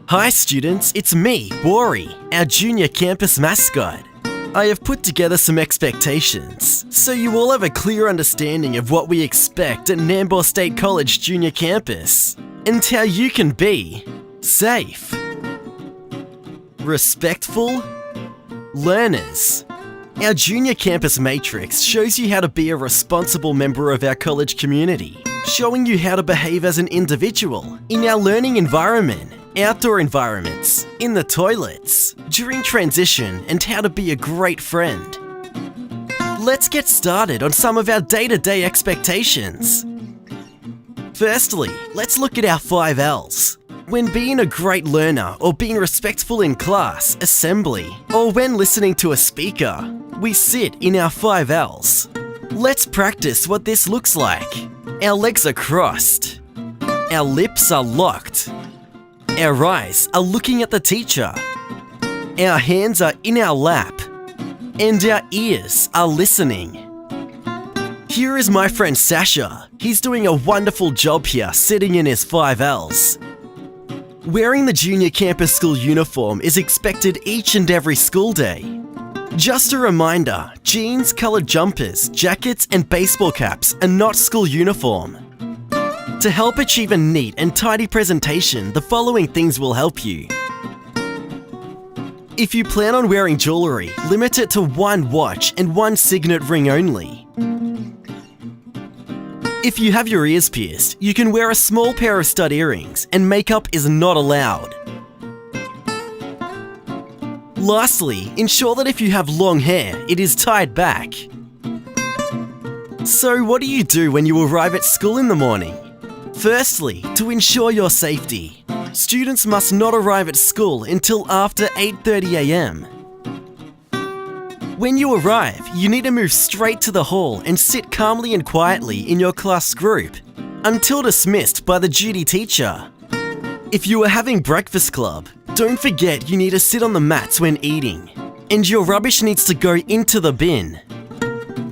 Hi students, it's me, Wari, our junior campus mascot. I have put together some expectations, so you all have a clear understanding of what we expect at Nambour State College Junior Campus, and how you can be safe, respectful learners. Our Junior Campus Matrix shows you how to be a responsible member of our college community, showing you how to behave as an individual in our learning environment, outdoor environments, in the toilets, during transition, and how to be a great friend. Let's get started on some of our day-to-day expectations. Firstly, let's look at our 5 L's. When being a great learner or being respectful in class, assembly, or when listening to a speaker, we sit in our 5 L's. Let's practice what this looks like. Our legs are crossed. Our lips are locked. Our eyes are looking at the teacher. Our hands are in our lap. And our ears are listening. Here is my friend Sasha. He's doing a wonderful job here, sitting in his 5 L's. Wearing the junior campus school uniform is expected each and every school day. Just a reminder, jeans, coloured jumpers, jackets and baseball caps are not school uniform. To help achieve a neat and tidy presentation, the following things will help you. If you plan on wearing jewellery, limit it to 1 watch and 1 signet ring only. If you have your ears pierced, you can wear a small pair of stud earrings, and makeup is not allowed. Lastly, ensure that if you have long hair, it is tied back. So what do you do when you arrive at school in the morning? Firstly, to ensure your safety, students must not arrive at school until after 8:30 a.m. When you arrive, you need to move straight to the hall and sit calmly and quietly in your class group until dismissed by the duty teacher. If you are having breakfast club, don't forget you need to sit on the mats when eating, and your rubbish needs to go into the bin.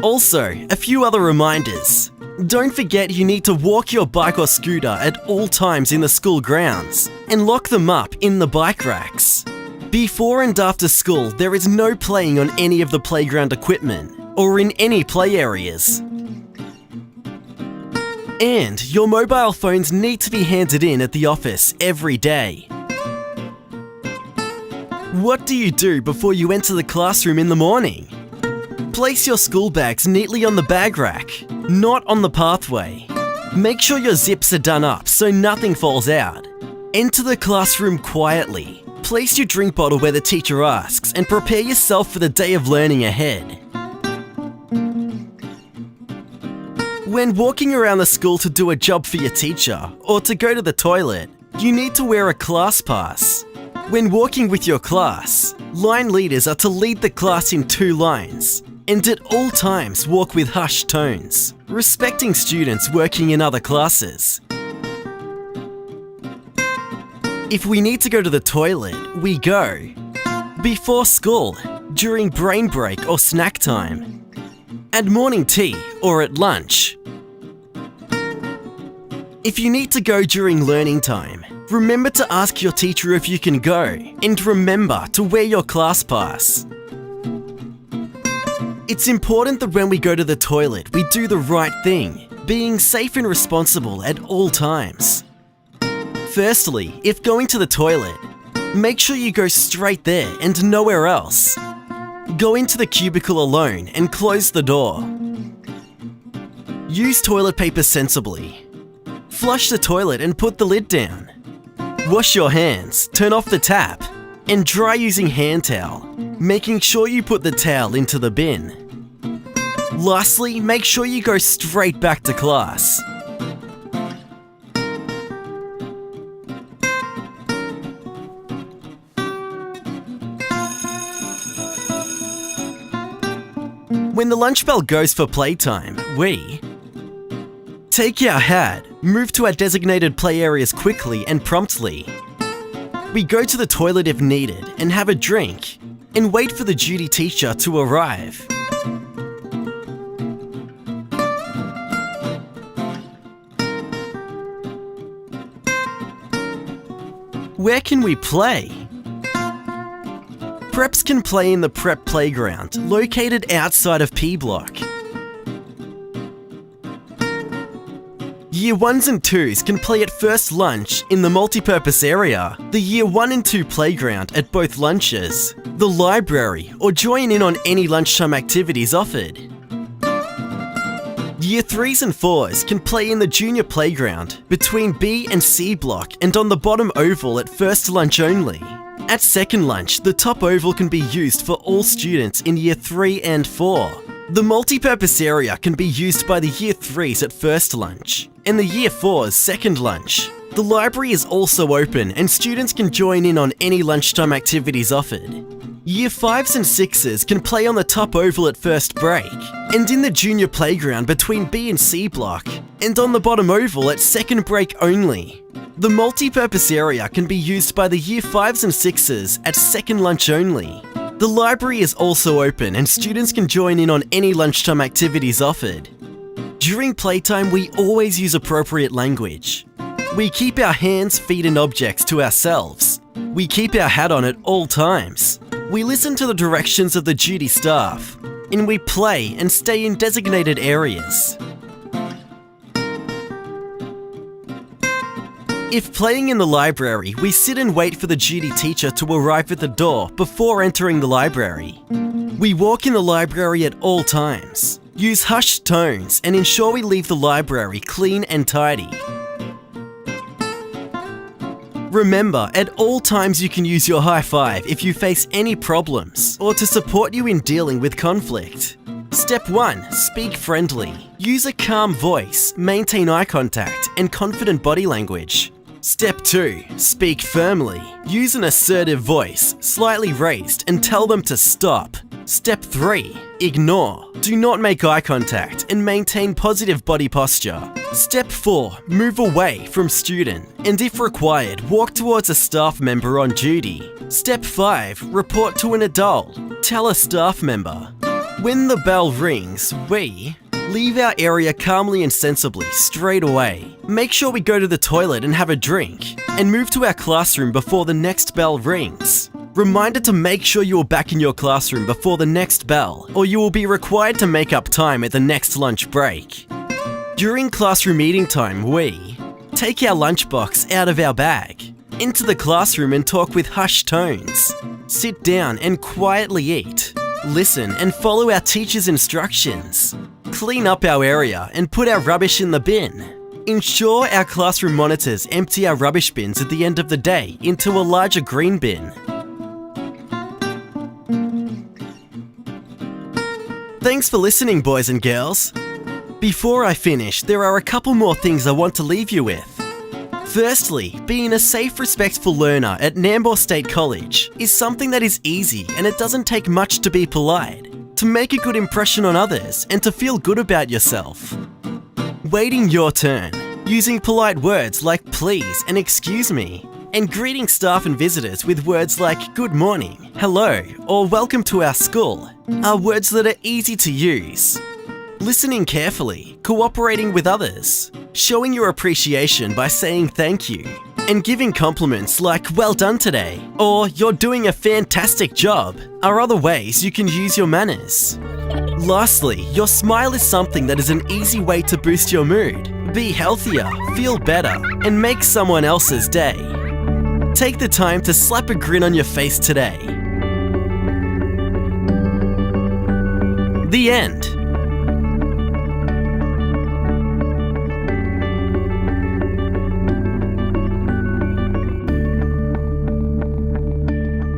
Also, a few other reminders. Don't forget you need to walk your bike or scooter at all times in the school grounds and lock them up in the bike racks. Before and after school, there is no playing on any of the playground equipment or in any play areas. And your mobile phones need to be handed in at the office every day. What do you do before you enter the classroom in the morning? Place your school bags neatly on the bag rack, not on the pathway. Make sure your zips are done up so nothing falls out. Enter the classroom quietly. Place your drink bottle where the teacher asks and prepare yourself for the day of learning ahead. When walking around the school to do a job for your teacher or to go to the toilet, you need to wear a class pass. When walking with your class, line leaders are to lead the class in 2 lines and at all times walk with hushed tones, respecting students working in other classes. If we need to go to the toilet, we go. Before school, during brain break or snack time, at morning tea or at lunch. If you need to go during learning time, remember to ask your teacher if you can go, and remember to wear your class pass. It's important that when we go to the toilet, we do the right thing, being safe and responsible at all times. Firstly, if going to the toilet, make sure you go straight there and nowhere else. Go into the cubicle alone and close the door. Use toilet paper sensibly. Flush the toilet and put the lid down. Wash your hands, turn off the tap, and dry using hand towel, making sure you put the towel into the bin. Lastly, make sure you go straight back to class. When the lunch bell goes for playtime, we take our hat, move to our designated play areas quickly and promptly. We go to the toilet if needed and have a drink, and wait for the duty teacher to arrive. Where can we play? Preps can play in the prep playground, located outside of P Block. Year 1s and 2s can play at first lunch in the multipurpose area, the Year 1 and 2 playground at both lunches, the library, or join in on any lunchtime activities offered. Year 3s and 4s can play in the junior playground between B and C block and on the bottom oval at first lunch only. At second lunch, the top oval can be used for all students in Year 3 and 4. The multipurpose area can be used by the Year 3s at first lunch and the Year 4s second lunch. The library is also open and students can join in on any lunchtime activities offered. Year 5s and 6s can play on the top oval at first break and in the junior playground between B and C block and on the bottom oval at second break only. The multipurpose area can be used by the Year 5s and 6s at second lunch only. The library is also open and students can join in on any lunchtime activities offered. During playtime, we always use appropriate language. We keep our hands, feet and objects to ourselves. We keep our hat on at all times. We listen to the directions of the duty staff. And we play and stay in designated areas. If playing in the library, we sit and wait for the duty teacher to arrive at the door before entering the library. We walk in the library at all times, use hushed tones and ensure we leave the library clean and tidy. Remember, at all times you can use your high five if you face any problems or to support you in dealing with conflict. Step 1. Speak friendly. Use a calm voice, maintain eye contact and confident body language. Step 2. Speak firmly. Use an assertive voice, slightly raised, and tell them to stop. Step 3. Ignore. Do not make eye contact and maintain positive body posture. Step 4. Move away from student and if required, walk towards a staff member on duty. Step 5. Report to an adult. Tell a staff member. When the bell rings, we leave our area calmly and sensibly straight away. Make sure we go to the toilet and have a drink and move to our classroom before the next bell rings. Reminder to make sure you are back in your classroom before the next bell or you will be required to make up time at the next lunch break. During classroom eating time, we take our lunchbox out of our bag, into the classroom and talk with hushed tones. Sit down and quietly eat. Listen and follow our teacher's instructions. Clean up our area and put our rubbish in the bin. Ensure our classroom monitors empty our rubbish bins at the end of the day into a larger green bin. Thanks for listening, boys and girls. Before I finish, there are a couple more things I want to leave you with. Firstly, being a safe, respectful learner at Nambour State College is something that is easy and it doesn't take much to be polite, to make a good impression on others and to feel good about yourself. Waiting your turn, using polite words like please and excuse me, and greeting staff and visitors with words like good morning, hello, or welcome to our school are words that are easy to use. Listening carefully, cooperating with others, showing your appreciation by saying thank you, and giving compliments like well done today or you're doing a fantastic job are other ways you can use your manners. Lastly, your smile is something that is an easy way to boost your mood, be healthier, feel better, and make someone else's day. Take the time to slap a grin on your face today. The end.